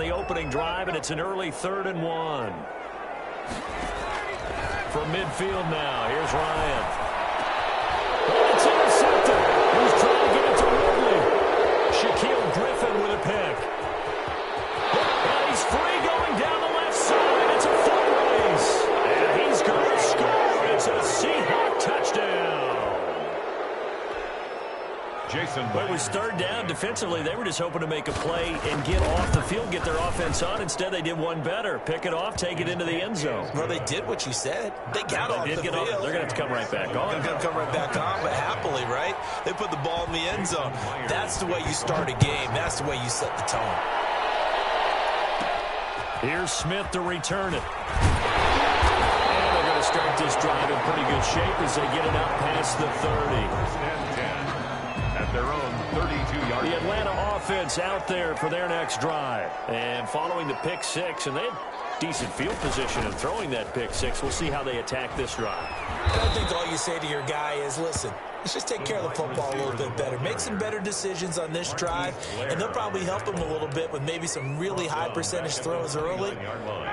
the opening drive, and it's an early 3rd and 1. From midfield now, here's Ryan. And it's intercepted. He's trying to get it to Ridley. Shaquille Griffin with a pick. And he's free going down the left side. It's a foot race. And he's going to score. It's a Seahawk touchdown. But it was 3rd down. Defensively, they were just hoping to make a play and get off the field, get their offense on. Instead, they did one better. Pick it off, take it into the end zone. Well, they did what you said. They got off the field. They're going to have to come right back on. They're going to come right back on, but happily, right? They put the ball in the end zone. That's the way you start a game. That's the way you set the tone. Here's Smith to return it. And they're going to start this drive in pretty good shape as they get it out past the 30. Their own 32-yard. The Atlanta offense out there for their next drive. And following the pick six, and they had decent field position in throwing that pick six. We'll see how they attack this drive. I think all you say to your guy is, listen, let's just take care of the football a little bit better. Make some better decisions on this drive, and they'll probably help him a little bit with maybe some really high percentage throws early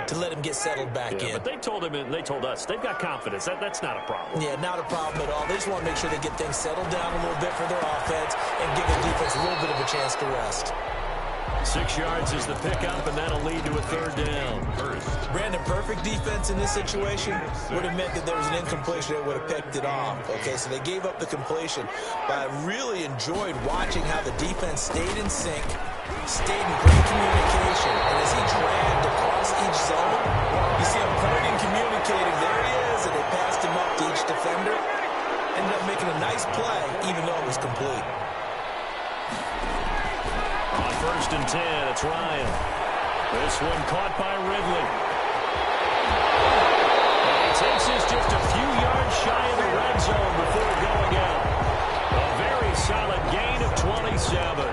to let him get settled back in. But they told him and they told us they've got confidence. That's not a problem. Yeah, not a problem at all. They just want to make sure they get things settled down a little bit for their offense and give the defense a little bit of a chance to rest. 6 yards is the pickup, and that'll lead to a 3rd down. Brandon, perfect defense in this situation would have meant that there was an incompletion that would have picked it off. Okay, so they gave up the completion. But I really enjoyed watching how the defense stayed in sync, stayed in great communication. And as he dragged across each zone, you see him pointing, communicating. There he is, and they passed him up to each defender. Ended up making a nice play, even though it was complete. On 1st and 10, it's Ryan. This one caught by Ridley. And he takes this just a few yards shy of the red zone before going out. A very solid gain of 27.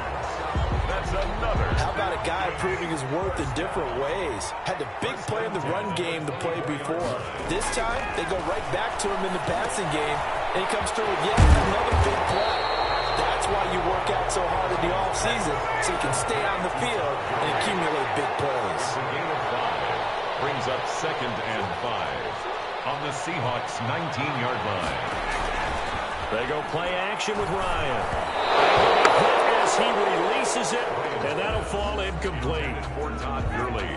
That's another. How about a guy proving his worth in different ways? Had the big play in the run game the play before. This time, they go right back to him in the passing game, and he comes through with yet another big play. That's why you work out so hard in the offseason, so you can stay on the field and accumulate big plays. The gain of 5 brings up 2nd and 5 on the Seahawks' 19-yard line. They go play action with Ryan. As he releases it, and that'll fall incomplete.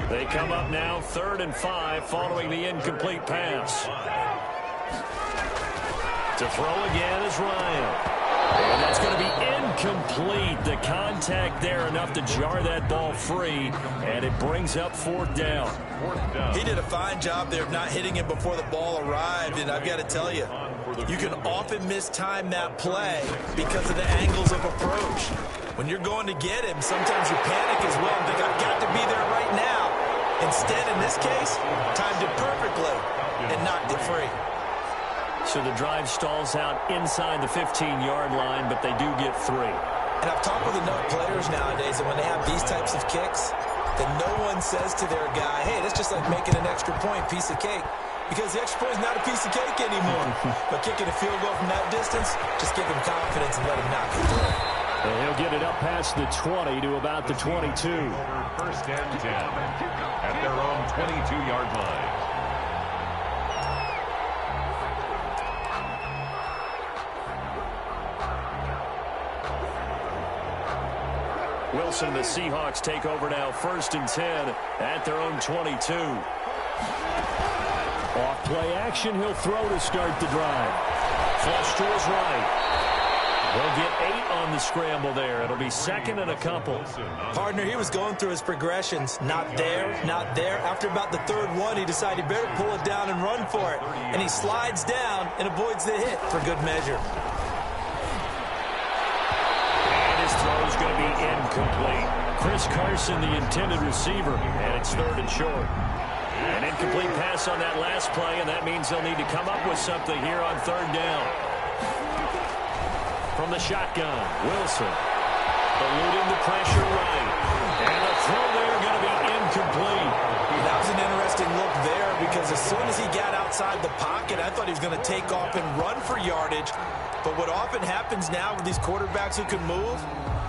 They come up now 3rd and 5 following the incomplete pass. To throw again is Ryan. And that's going to be incomplete. The contact there enough to jar that ball free, and it brings up 4th down. He did a fine job there of not hitting him before the ball arrived, and I've got to tell you, you can often mistime that play because of the angles of approach. When you're going to get him, sometimes you panic as well and think, I've got to be there right now. Instead, in this case, timed it perfectly and knocked it free. So the drive stalls out inside the 15-yard line, but they do get 3. And I've talked with enough players nowadays that when they have these types of kicks, that no one says to their guy, hey, that's just like making an extra point, piece of cake. Because the extra point is not a piece of cake anymore. But kicking a field goal from that distance, just give him confidence and let him knock it through. And he'll get it up past the 20 to about the 22. 1st and 10 at their own 22-yard line. Wilson, the Seahawks take over now 1st and 10 at their own 22. Off play action, he'll throw to start the drive. Flush to his right. He'll get 8 on the scramble there. It'll be 2nd and a couple. Partner, he was going through his progressions. Not there, not there. After about the 3rd one, he decided he better pull it down and run for it. And he slides down and avoids the hit for good measure. Throw is going to be incomplete. Chris Carson, the intended receiver, and it's 3rd and short. An incomplete pass on that last play, and that means they'll need to come up with something here on 3rd down. From the shotgun, Wilson eluding the pressure right. And the throw there going to be incomplete. That was an interesting look there because as soon as he got outside the pocket, I thought he was going to take off and run for yardage. But what often happens now with these quarterbacks who can move,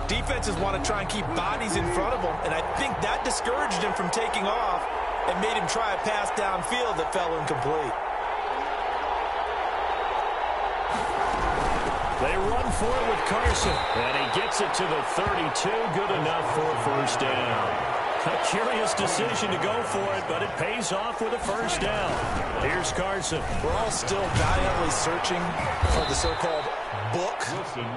defenses want to try and keep bodies in front of them, and I think that discouraged him from taking off and made him try a pass downfield that fell incomplete. They run for it with Carson, and he gets it to the 32. Good enough for a first down. A curious decision to go for it, but it pays off with a first down. Here's Carson. We're all still valiantly searching for the so-called book,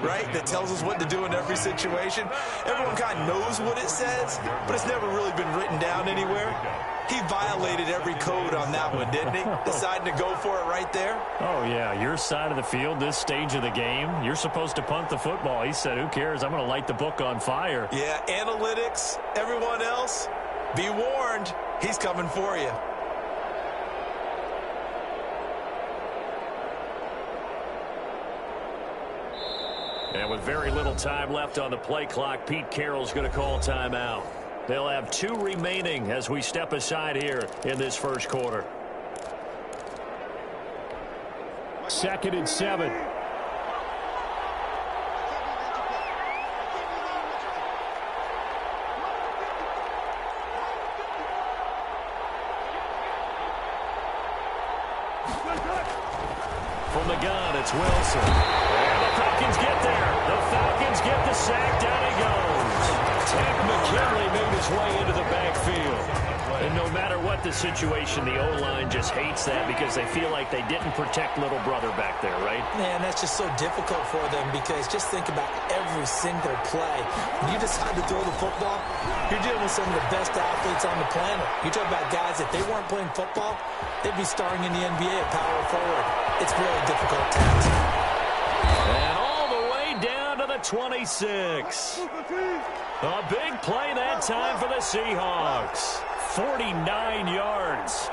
right, that tells us what to do in every situation. Everyone kind of knows what it says, but it's never really been written down anywhere. He violated every code on that one, didn't he? Deciding to go for it right there. Oh, yeah, your side of the field, this stage of the game, you're supposed to punt the football. He said, who cares? I'm going to light the book on fire. Yeah, analytics, everyone else, be warned, he's coming for you. And with very little time left on the play clock, Pete Carroll's going to call timeout. They'll have 2 remaining as we step aside here in this first quarter. 2nd and 7. From the gun, it's Wilson. And the Falcons get there. The Falcons get the sack. Down he goes. Ted McKinley made his way into the backfield. And no matter what the situation, the O-line just hates that because they feel like they didn't protect little brother back there, right? Man, that's just so difficult for them because just think about every single play. When you decide to throw the football, you're dealing with some of the best athletes on the planet. You talk about guys, if they weren't playing football, they'd be starring in the NBA at power forward. It's really a difficult task. And all the way down to the 26. A big play that time for the Seahawks. 49 yards.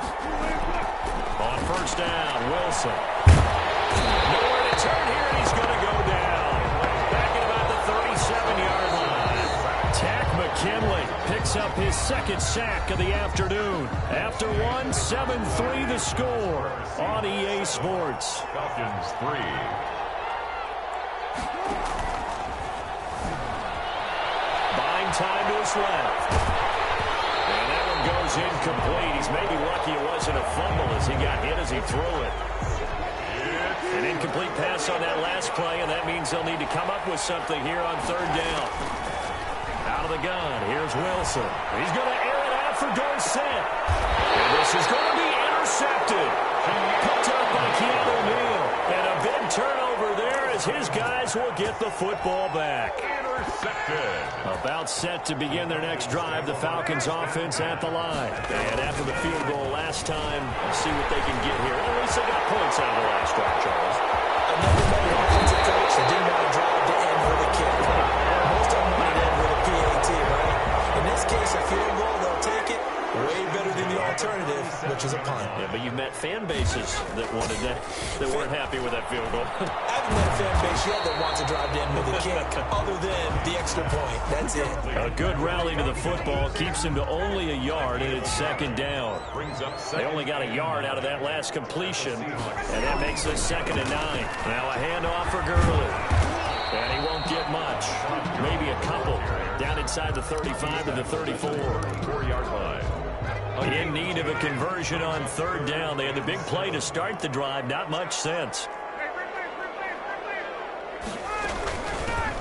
On first down, Wilson. Nowhere to turn here, and he's going to go down. Back at about the 37-yard line. Tack McKinley picks up his 2nd sack of the afternoon. After one, 7-3 the score on EA Sports. Falcons 3. Buying time to his left. And that one goes incomplete. He's maybe lucky it wasn't a fumble as he got hit as he threw it. An incomplete pass on that last play, and that means they'll need to come up with something here on 3rd down. Out of the gun, here's Wilson. He's going to air it out for Dorsett. And this is going to be intercepted. Picked up by Keanu Neal. And a big turnover there as his guys will get the football back. Intercepted. About set to begin their next drive, the Falcons offense at the line. And after the field goal last time, we'll see what they can get here. At least they got points out of the last drive, Charles. Another better offensive coach that didn't want to drive to end with a kick. Most of them wanted to end with a PAT, right? In this case, a field goal, they'll take it. Way better than the alternative, which is a punt. Yeah, but you've met fan bases that wanted that weren't happy with that field goal. I haven't met a fan base yet that wants to drive to end with a kick, other than the extra point. That's it. A good rally to the football keeps him to only a yard, and it's 2nd down. They only got a yard out of that last completion, and that makes it 2nd and 9. Now a handoff for Gurley. And he won't get much. Maybe a couple. Down inside the 35 to the 34. 4-yard line. In need of a conversion on 3rd down. They had the big play to start the drive. Not much sense.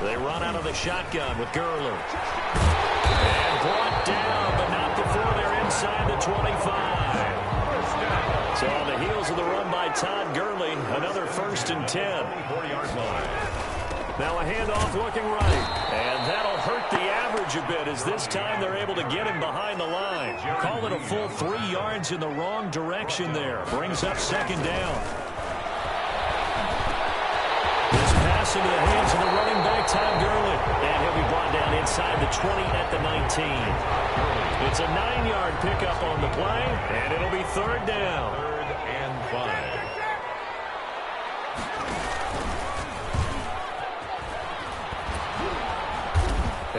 They run out of the shotgun with Gurley. And brought down, but not before they're inside the 25. So on the heels of the run by Todd Gurley, another 1st and 10. 4-yard line. Now a handoff looking right. And that'll hurt the average a bit as this time they're able to get him behind the line. Call it a full 3 yards in the wrong direction there. Brings up 2nd down. This pass into the hands of the running back, Todd Gurley. And he'll be brought down inside the 20 at the 19. It's a 9-yard pickup on the play, and it'll be 3rd down. 3rd and 5.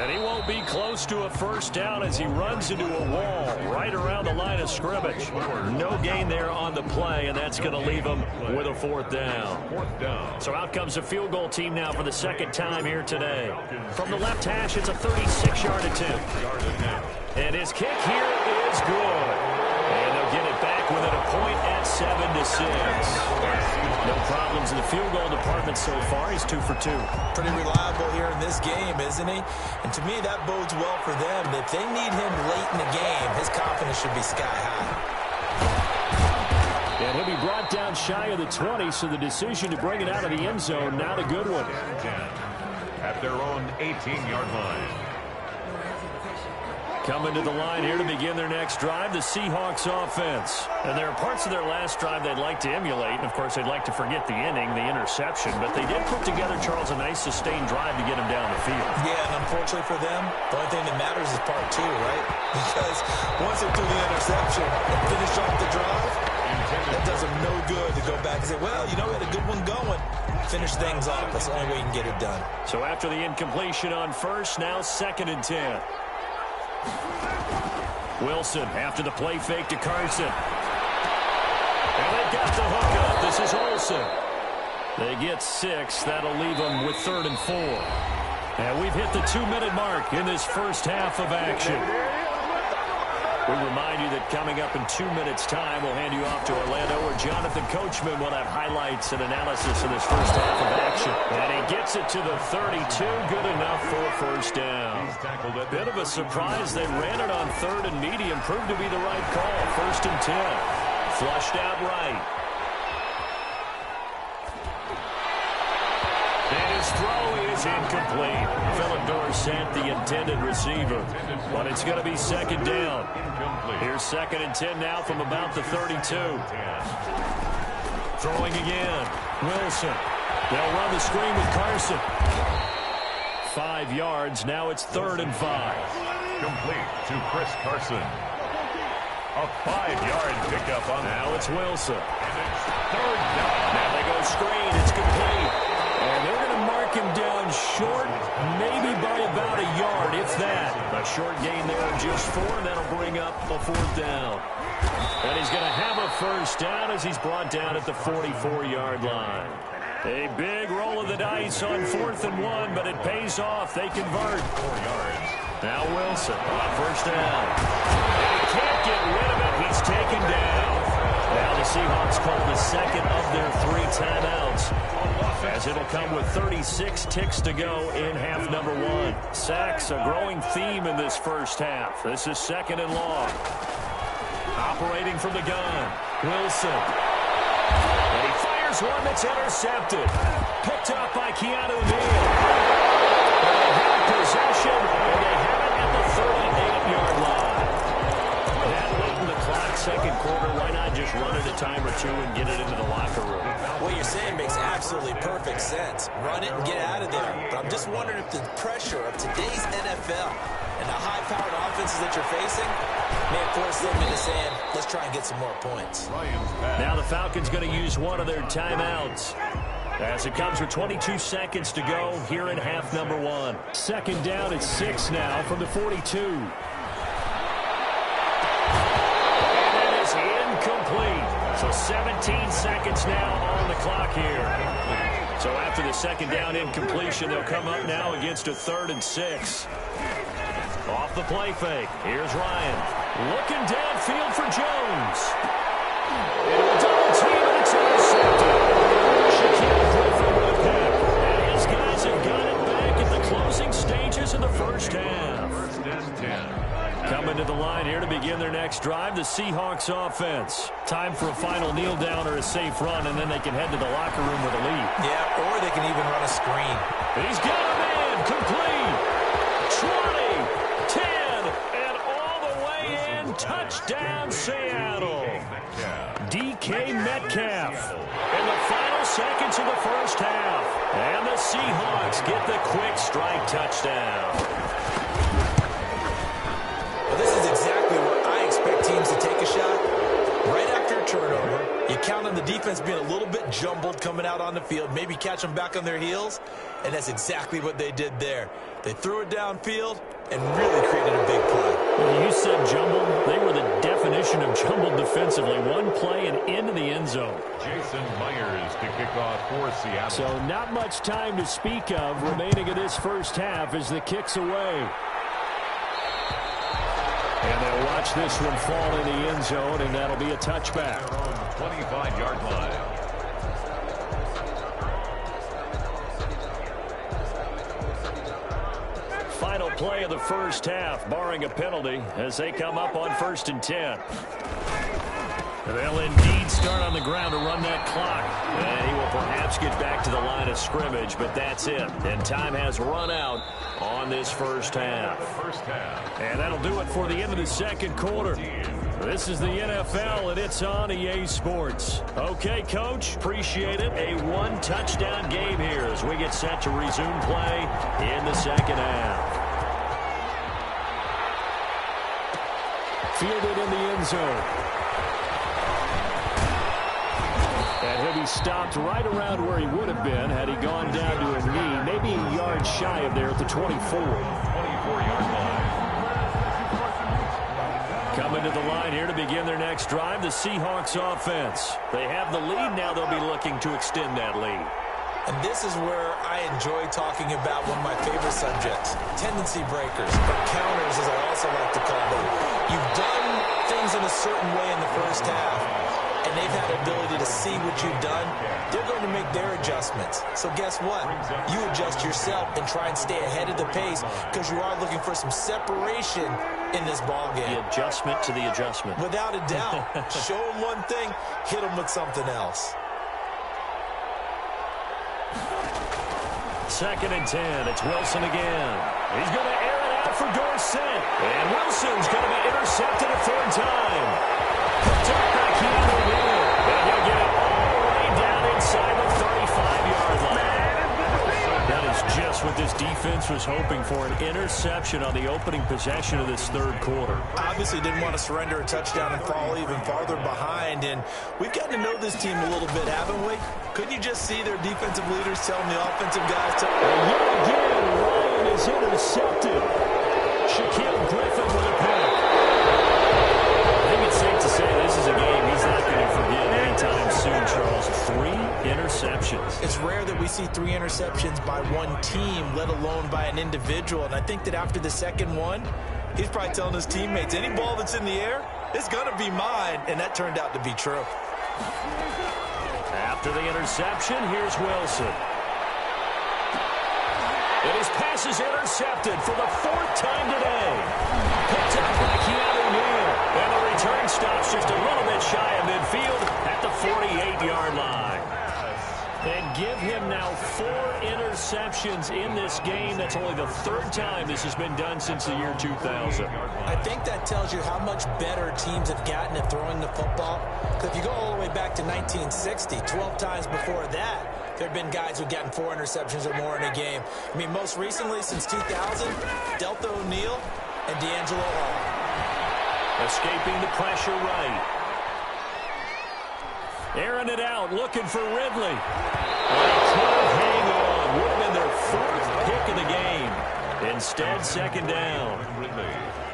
And he won't be close to a first down as he runs into a wall right around the line of scrimmage. No gain there on the play, and that's going to leave him with a fourth down. So out comes a field goal team now for the second time here today. From the left hash, it's a 36-yard attempt. And his kick here is good. And they'll get it back within a point at 7-6. No problems in the field goal department so far. He's 2 for 2. Pretty reliable here in this game, isn't he? And to me, that bodes well for them. If they need him late in the game, his confidence should be sky high. And he'll be brought down shy of the 20, so the decision to bring it out of the end zone, not a good one. At their own 18-yard line. Coming to the line here to begin their next drive, the Seahawks offense. And there are parts of their last drive they'd like to emulate. And, of course, they'd like to forget the inning, the interception. But they did put together, Charles, a nice sustained drive to get him down the field. Yeah, and unfortunately for them, the only thing that matters is part 2, right? Because once they do the interception and finish off the drive, that does them no good to go back and say, well, you know, we had a good one going. Finish things off. That's the only way you can get it done. So after the incompletion on first, now 2nd and 10. Wilson after the play fake to Carson. And they've got the hookup. This is Olsen. They get 6. That'll leave them with 3rd and 4. And we've hit the 2-minute mark in this first half of action. We remind you that coming up in 2 minutes' time, we'll hand you off to Orlando, where Jonathan Coachman will have highlights and analysis of this first half of action. And he gets it to the 32. Good enough for a first down. Bit of a surprise. They ran it on 3rd and medium. Proved to be the right call. 1st and 10. Flushed out right. And his throw is incomplete. Philip Dorsett, the intended receiver. But it's going to be 2nd down. Here's 2nd and 10 now from about the 32. Throwing again. Wilson. They'll run the screen with Carson. 5 yards. Now it's 3rd and 5. Complete to Chris Carson. A 5-yard pickup on. Now it's Wilson. And it's 3rd down. Now they go screen. It's complete. And they're going to mark him down short, maybe by about a yard, if that. A short gain there of just 4, and that'll bring up a 4th down. And he's going to have a first down as he's brought down at the 44-yard line. A big roll of the dice on 4th and 1, but it pays off. They convert. 4 yards. Now Wilson on first down. And he can't get rid of it. He's taken down. Now the Seahawks call the 2nd of their 3 timeouts, as it'll come with 36 ticks to go in half number 1. Sacks, a growing theme in this first half. This is 2nd and long. Operating from the gun, Wilson. And he fires one that's intercepted. Picked up by Keanu Neal. And they have possession, and they have it at the 38-yard line. That late in the clock, 2nd quarter, why not just run it a time or 2 and get it into the locker room? What you're saying makes absolutely perfect sense. Run it and get out of there. But I'm just wondering if the pressure of today's NFL and the high-powered offenses that you're facing may force them into saying, let's try and get some more points. Now the Falcons going to use one of their timeouts, as it comes with 22 seconds to go here in half number 1. 2nd down at 6 now from the 42. And that is incomplete. So 17 seconds now on the clock here. So after the 2nd down incompletion, they'll come up now against a 3rd and 6. Off the play fake. Here's Ryan. Looking downfield for Jones. Into a double team, and it's intercepted. Shaquille Griffin with a pick. And his guys have got it back at the closing stages of the first half. 1st and 10. Coming to the line here to begin their next drive, the Seahawks offense. Time for a final kneel down or a safe run, and then they can head to the locker room with a lead. Yeah, or they can even run a screen. He's got a man, complete. 20, 10, and all the way in. Touchdown, Seattle. DK Metcalf. In the final seconds of the first half. And the Seahawks get the quick strike touchdown. Well, this is exactly where I expect teams to take a shot. Right after a turnover, you count on the defense being a little bit jumbled coming out on the field, maybe catch them back on their heels, and that's exactly what they did there. They threw it downfield and really created a big play. Well, you said jumbled. They were the definition of jumbled defensively. One play and into the end zone. Jason Myers to kick off for Seattle. So not much time to speak of remaining in this first half as the kick's away. And they'll watch this one fall in the end zone, and that'll be a touchback. 25-yard line. Final play of the first half, barring a penalty, as they come up on 1st and 10. They'll indeed start on the ground to run that clock. And he will perhaps get back to the line of scrimmage, but that's it. And time has run out on this first half. And that'll do it for the end of the second quarter. This is the NFL, and it's on EA Sports. Okay, Coach, appreciate it. A one-touchdown game here as we get set to resume play in the second half. Fielded in the end zone. And he'll be stopped right around where he would have been had he gone down to a knee, maybe a yard shy of there at the 24. 24-yard line. Coming to the line here to begin their next drive, the Seahawks offense. They have the lead. Now they'll be looking to extend that lead. And this is where I enjoy talking about one of my favorite subjects, tendency breakers, or counters as I also like to call them. You've done things in a certain way in the first half, and they've had the ability to see what you've done. They're going to make their adjustments. So guess what? You adjust yourself and try and stay ahead of the pace because you are looking for some separation in this ball game. The adjustment to the adjustment. Without a doubt. Show them one thing, hit them with something else. 2nd and 10. It's Wilson again. He's going to air it out for Dorsett. And Wilson's going to be intercepted a third time. Picked up by Keanu Neal. And he'll get it all the way down inside the 35-yard line. That is just what this defense was hoping for, an interception on the opening possession of this third quarter. Obviously didn't want to surrender a touchdown and fall even farther behind. And we've gotten to know this team a little bit, haven't we? Couldn't you just see their defensive leaders telling the offensive guys to... And yet again, Ryan is intercepted. Shaquille Griffin with a pick. I think it's safe to say this is a game he's not going to forget anytime soon, Charles. 3 interceptions. It's rare that we see 3 interceptions by one team, let alone by an individual. And I think that after the second one, he's probably telling his teammates, any ball that's in the air, it's going to be mine. And that turned out to be true. After the interception, here's Wilson. And his pass is intercepted for the 4th time today. Picked up by Keanu Neal. And the return stops just a little bit shy of midfield at the 48-yard line. And give him now 4 interceptions in this game. That's only the 3rd time this has been done since the year 2000. I think that tells you how much better teams have gotten at throwing the football. Because if you go all the way back to 1960, 12 times before that, there have been guys who've gotten 4 interceptions or more in a game. I mean, most recently, since 2000, Delta O'Neal and D'Angelo Hall. Escaping the pressure right. Airing it out, looking for Ridley. Can't hang on. Would have been their 4th pick of the game. Instead, 2nd down. Ridley,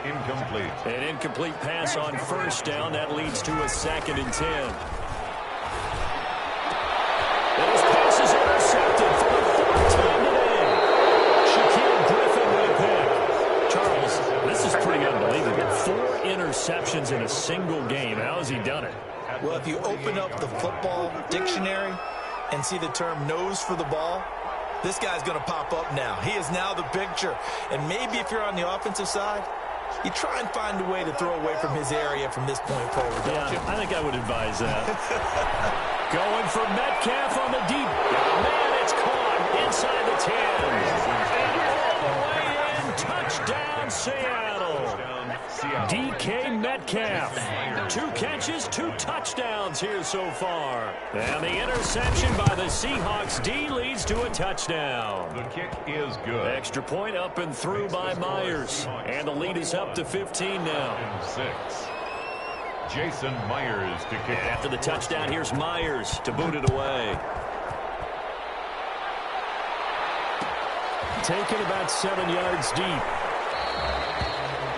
incomplete. An incomplete pass on 1st down. That leads to a 2nd and 10. And his pass is intercepted for the 4th time today. Shaquille Griffin with a pick. Charles, this is pretty unbelievable. 4 interceptions in a single game. How has he done it? Well, if you open up the football dictionary and see the term nose for the ball, this guy's going to pop up now. He is now the picture. And maybe if you're on the offensive side, you try and find a way to throw away from his area from this point forward, don't you? I think I would advise that. Going for Metcalf on the deep. Man, it's caught inside the 10. And all the way in. Touchdown, Seattle. DK Metcalf. 2 catches, 2 touchdowns here so far. And the interception by the Seahawks D leads to a touchdown. The kick is good. Extra point up and through by Myers. And the lead is up to 15 now. 6. Jason Myers to kick off. After the touchdown, here's Myers to boot it away. Taken about 7 yards deep.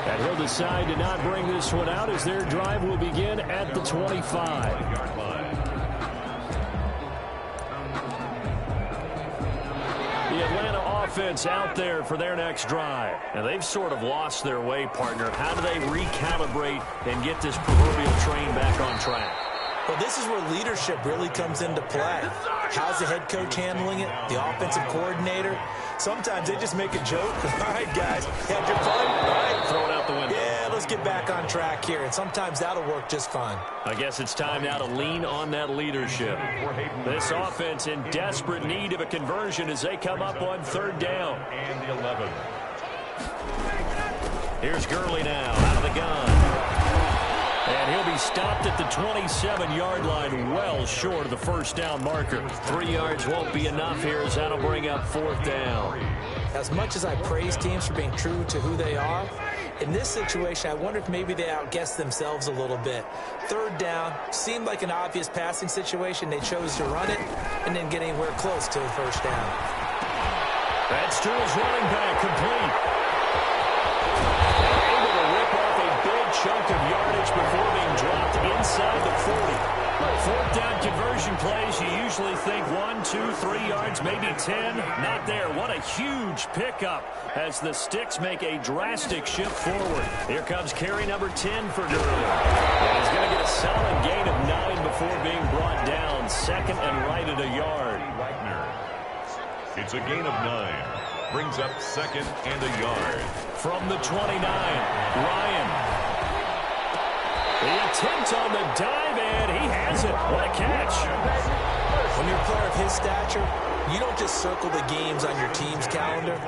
And he'll decide to not bring this one out as their drive will begin at the 25. The Atlanta offense out there for their next drive. And they've sort of lost their way, partner. How do they recalibrate and get this proverbial train back on track? Well, this is where leadership really comes into play. How's the head coach handling it? The offensive coordinator? Sometimes they just make a joke. All right, guys, had your fun? All right, throw it out the window. Yeah, let's get back on track here. And sometimes that'll work just fine. I guess it's time now to lean on that leadership. This offense in desperate need of a conversion as they come up on 3rd down. And 11. Here's Gurley now out of the gun. And he'll be stopped at the 27-yard line, well short of the 1st down marker. 3 yards won't be enough here as that'll bring up 4th down. As much as I praise teams for being true to who they are, in this situation, I wonder if maybe they outguessed themselves a little bit. 3rd down seemed like an obvious passing situation. They chose to run it and didn't get anywhere close to the 1st down. That's to his running back, complete. Able to rip off a big chunk of yardage before being dropped inside the 40. 4th down conversion plays, you usually think 1, 2, 3 yards, maybe 10. Not there. What a huge pickup as the Sticks make a drastic shift forward. Here comes carry number 10 for Gurley. And he's going to get a solid gain of 9 before being brought down. 2nd and right at a yard. It's a gain of 9. Brings up 2nd and a yard. From the 29, Ryan. The attempt on the dive, and he has it. What a catch. When you're a player of his stature, you don't just circle the games on your team's calendar.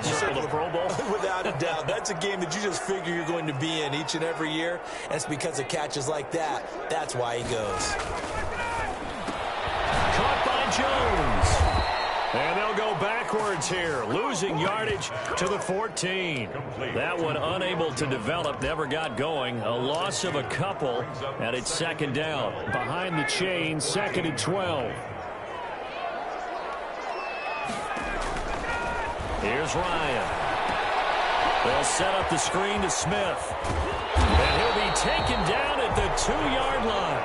You circle the Pro Bowl? Without a doubt. That's a game that you just figure you're going to be in each and every year. And it's because of catches like that. That's why he goes. Caught by Jones. And they'll go backwards here, losing yardage to the 14. That one unable to develop, never got going. A loss of a couple, and it's 2nd down. Behind the chain, 2nd and 12. Here's Ryan. They'll set up the screen to Smith. And he'll be taken down at the 2-yard line.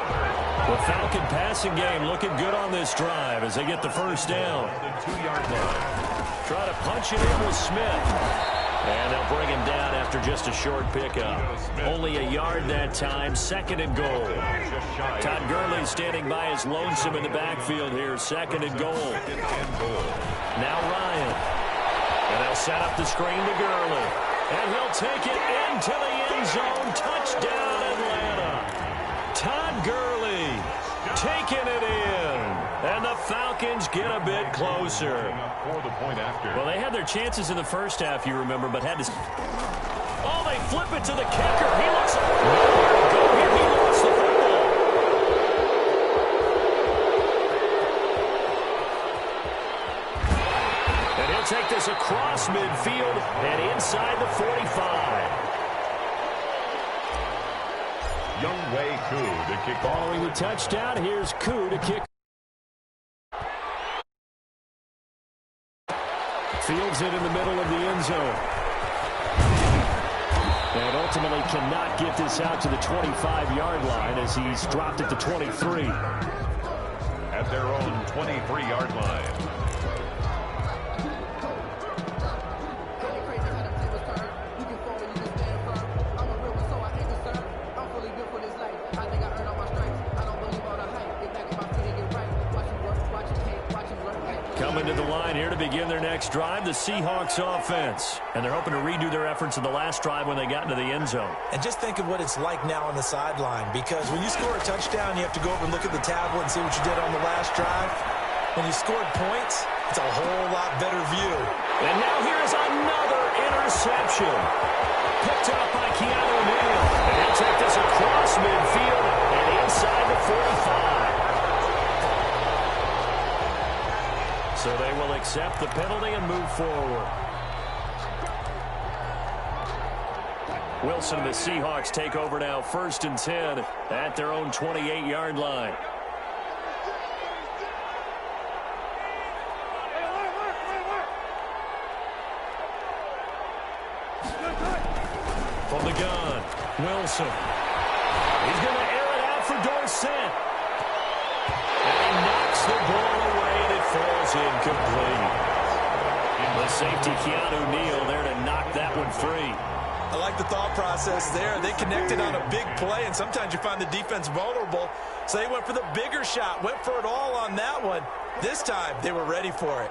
The Falcon passing game looking good on this drive as they get the 1st down. The 2-yard line. Try to punch it in with Smith. And they'll bring him down after just a short pickup. Only a yard that time, 2nd and goal. Todd Gurley standing by his lonesome in the backfield here, 2nd and goal. Now Ryan. And they'll set up the screen to Gurley. And he'll take it into the end zone. Touchdown, Atlanta. Todd Gurley taking it in. And the Falcons get a bit closer. Well, they had their chances in the 1st half, you remember, but had to... Oh, they flip it to the kicker. He looks nowhere to go here. He lost the football. And he'll take this across midfield and inside the 45. Younghoe Koo to kick. Following the touchdown, here's Koo to kick. Fields it in the middle of the end zone. And ultimately cannot get this out to the 25-yard line as he's dropped at the 23. At their own 23-yard line. Coming to the line here to begin their next drive, the Seahawks offense. And they're hoping to redo their efforts in the last drive when they got into the end zone. And just think of what it's like now on the sideline, because when you score a touchdown, you have to go over and look at the tablet and see what you did on the last drive. When you scored points, it's a whole lot better view. And now here's another interception. Picked up by Keanu Neal. And he'll take this across midfield and inside the 45. So they will accept the penalty and move forward. Wilson and the Seahawks take over now, 1st and 10 at their own 28-yard line. From the gun, Wilson. He's going to air it out for Dorsett. And he knocks the ball away, and it falls incomplete. The safety, Keanu Neal, there to knock that one free. I like the thought process there. They connected on a big play, and sometimes you find the defense vulnerable. So they went for the bigger shot, went for it all on that one. This time, they were ready for it.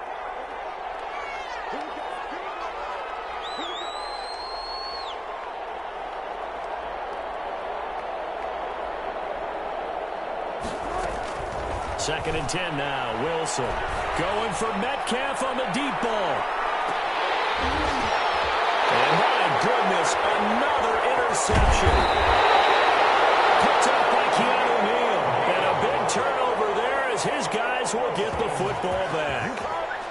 Second and 10 now. Wilson going for Metcalf on the deep ball. And my goodness, another interception. Picked up by Keanu Neal. And a big turnover there as his guys will get the football back.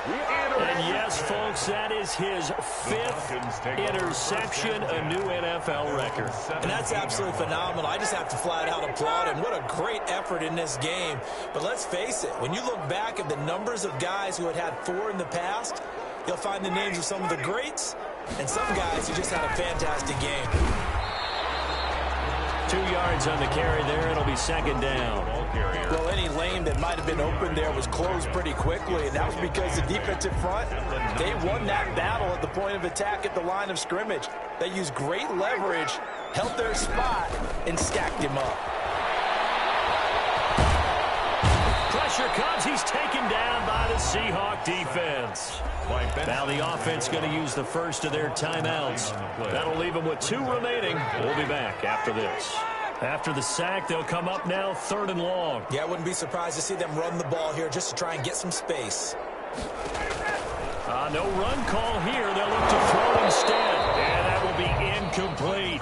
And yes, folks, that is his 5th interception, a new NFL record. And that's absolutely phenomenal. I just have to flat out applaud him. What a great effort in this game. But let's face it, when you look back at the numbers of guys who had 4 in the past, you'll find the names of some of the greats and some guys who just had a fantastic game. 2 yards on the carry there. It'll be 2nd down. Well, any lane that might have been open there was closed pretty quickly, and that was because the defensive front, they won that battle at the point of attack at the line of scrimmage. They used great leverage, held their spot, and stacked him up. Pressure comes. He's taken down by the Seahawk defense. Now the offense going to use the first of their timeouts. That'll leave them with 2 remaining. We'll be back after this. After the sack, they'll come up now 3rd and long. Yeah, I wouldn't be surprised to see them run the ball here just to try and get some space. No run call here. They'll look to throw instead. And that will be incomplete.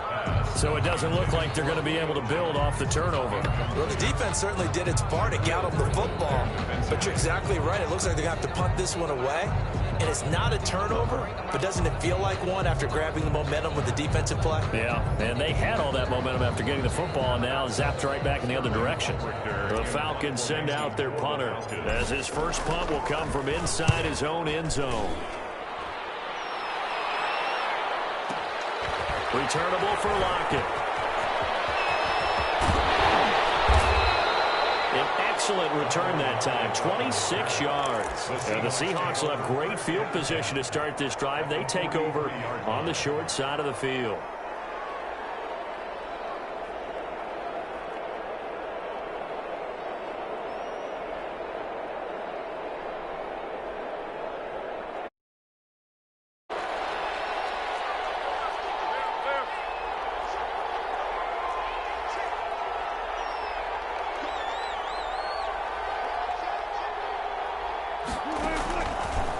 So it doesn't look like they're going to be able to build off the turnover. Well, the defense certainly did its part to get them the football. But you're exactly right. It looks like they're going to have to punt this one away. And it's not a turnover, but doesn't it feel like one after grabbing the momentum with the defensive play? Yeah, and they had all that momentum after getting the football, and now zapped right back in the other direction. The Falcons send out their punter, as his first punt will come from inside his own end zone. Returnable for Lockett. An excellent return that time, 26 yards. And the Seahawks will have great field position to start this drive. They take over on the short side of the field.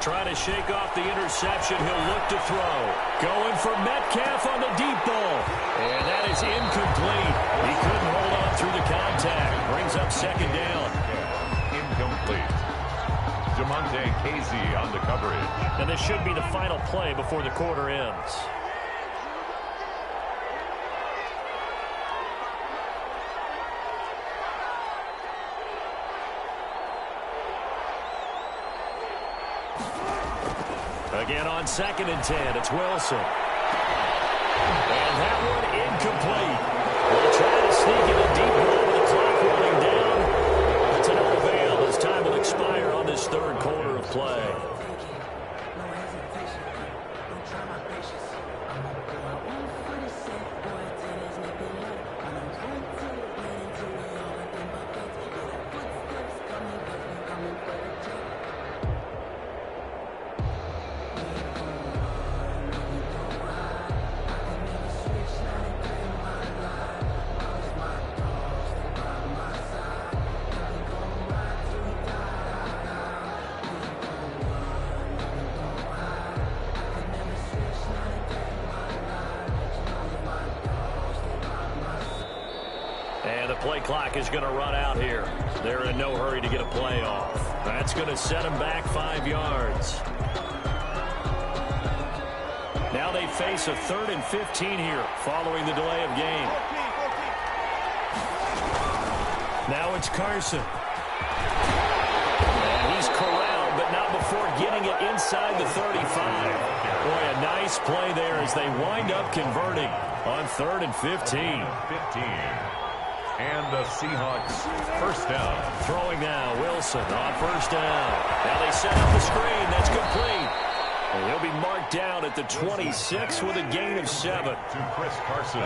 Trying to shake off the interception. He'll look to throw. Going for Metcalf on the deep ball. And that is incomplete. He couldn't hold on through the contact. Brings up 2nd down. Incomplete. Jamonte Casey on the coverage. And this should be the final play before the quarter ends. Again on 2nd and 10, it's Wilson. And that one incomplete. They'll try to sneak in a deep ball with the clock running down. But to no avail as time will expire on this 3rd quarter of play. And the play clock is going to run out here. They're in no hurry to get a play off. That's going to set them back 5 yards. Now Now they face a 3rd and 15 here following the delay of game. Now it's Carson. And he's corralled, but not before getting it inside the 35. Boy, a nice play there as they wind up converting on 3rd and 15. And the Seahawks first down. Throwing now, Wilson on first down. Now they set up the screen. That's complete. And he'll be marked down at the 26 with a gain of 7. To Chris Carson.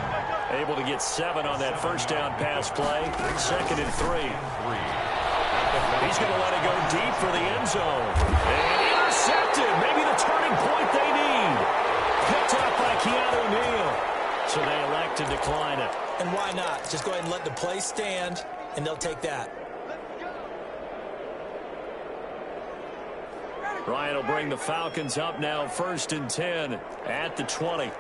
Able to get 7 on that first down pass play. 2nd and 3. He's going to let it go deep for the end zone. And intercepted. Maybe the turning point they need. Picked up by Keanu Neal. So they elect to decline it. And why not? Just go ahead and let the play stand, and they'll take that. Ryan will bring the Falcons up now 1st and 10 at the 20.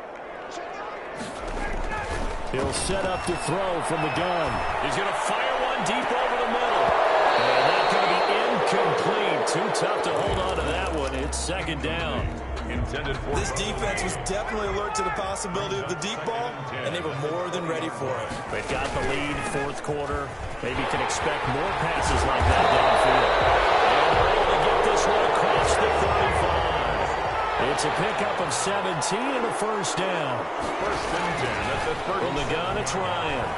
He'll set up to throw from the gun. He's going to fire one deep over the middle. And that's going to be incomplete. Too tough to hold on to that one. It's 2nd down. Intended for this defense was definitely alert to the possibility of the deep ball, and they were more than ready for it. They've got the lead, 4th quarter. Maybe can expect more passes like that downfield. And they're able to get this one across the 35. It's a pickup of 17 and a first down. 1st and 10 at the 30. From the gun, it's Ryan.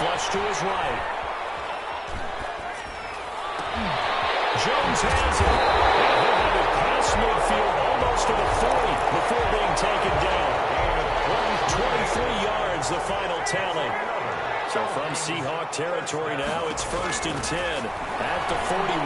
Flush to his right. Jones has it. And he'll have it past midfield almost to the 40 before being taken down. 23 yards, the final tally. So from Seahawk territory now, it's 1st and 10 at the 41.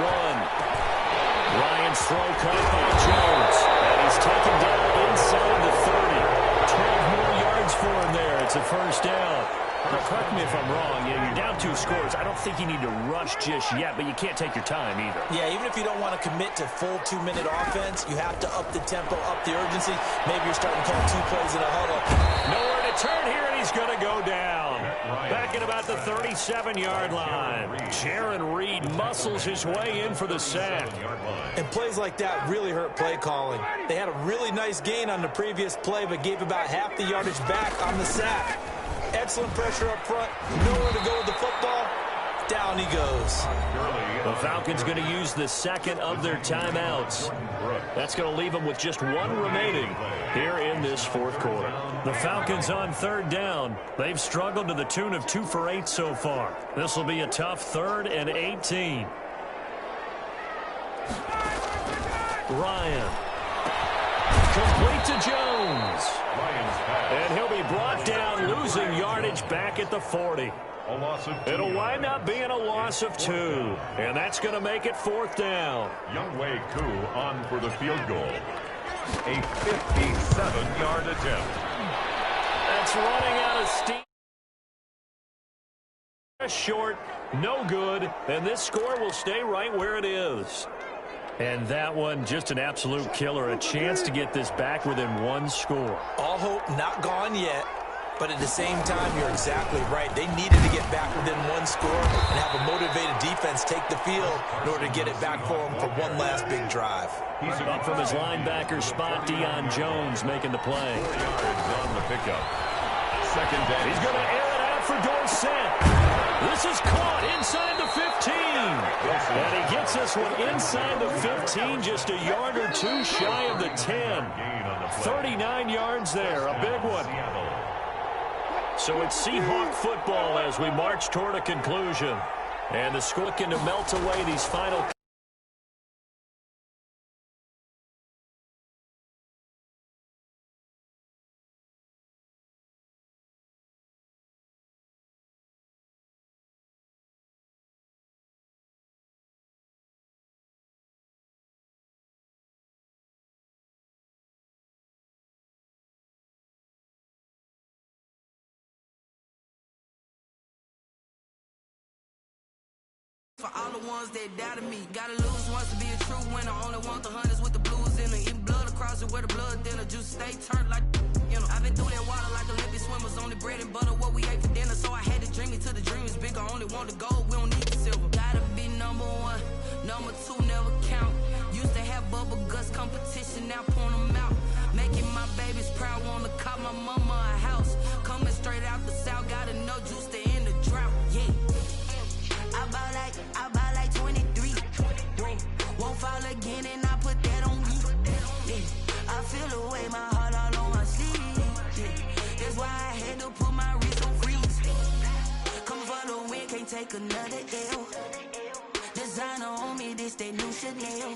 Ryan's throw caught by Jones. And he's taken down inside the 30. 12 more yards for him there. It's a first down. Now, correct me if I'm wrong. You're down 2 scores. I don't think you need to rush just yet, but you can't take your time either. Yeah, even if you don't want to commit to full 2-minute offense, you have to up the tempo, up the urgency. Maybe you're starting to call 2 plays in a huddle. Nowhere to turn here, and he's going to go down. Back at about the 37-yard line. Jaron Reed muscles his way in for the sack. And plays like that really hurt play calling. They had a really nice gain on the previous play, but gave about half the yardage back on the sack. Excellent pressure up front. Nowhere to go with the football. Down he goes. The Falcons going to use the 2nd of their timeouts. That's going to leave them with just 1 remaining here in this 4th quarter. The Falcons on 3rd down. They've struggled to the tune of 2 for 8 so far. This will be a tough 3rd and 18. Ryan. Complete to Jones. And he'll be brought down, losing yardage back at the 40. A loss of 2. It'll wind up being a loss of 2. And that's going to make it 4th down. Younghoe Koo on for the field goal. A 57-yard attempt. That's running out of steam. Short, no good, and this score will stay right where it is. And that one, just an absolute killer. A chance to get this back within 1 score. All hope not gone yet, but at the same time, you're exactly right. They needed to get back within 1 score and have a motivated defense take the field in order to get it back for them for one last big drive. He's up from his linebacker spot. Deion Jones making the play. 4 yards on the pickup. 2nd down. He's going to air it out for Dorsett. This is caught inside the 15. And he gets this one inside the 15, just a yard or 2 shy of the 10. 39 yards there, a big one. So it's Seahawk football as we march toward a conclusion. And the score looking to melt away these final. For all the ones that doubted me, gotta lose once to be a true winner. Only want the hunters with the blues in them. Eating blood across it where the blood thinner. Juice stay turned like, you know. I've been through that water like Olympic swimmers. Only bread and butter, what we ate for dinner. So I had to dream it till the dream is bigger. Only want the gold, we don't need the silver. Gotta be number 1, number 2 never count. Used to have bubble guts competition, now point them out. Making my babies proud, wanna call my mama a house. Coming straight out the south, got enough juice to end the drought. Yeah, I bought like 23. Whoa, won't fall again, and I put that on me. Yeah, I feel the way, my heart all on my sleeve. Yeah, that's why I had to put my wrist on freeze. Coming for the win, can't take another L. Designer on me, this that new Chanel.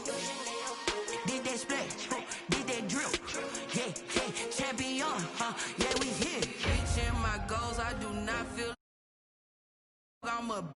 Did that splash, did that drill. Yeah, yeah, champion, yeah, we here. Reaching my goals, I do not feel I'm a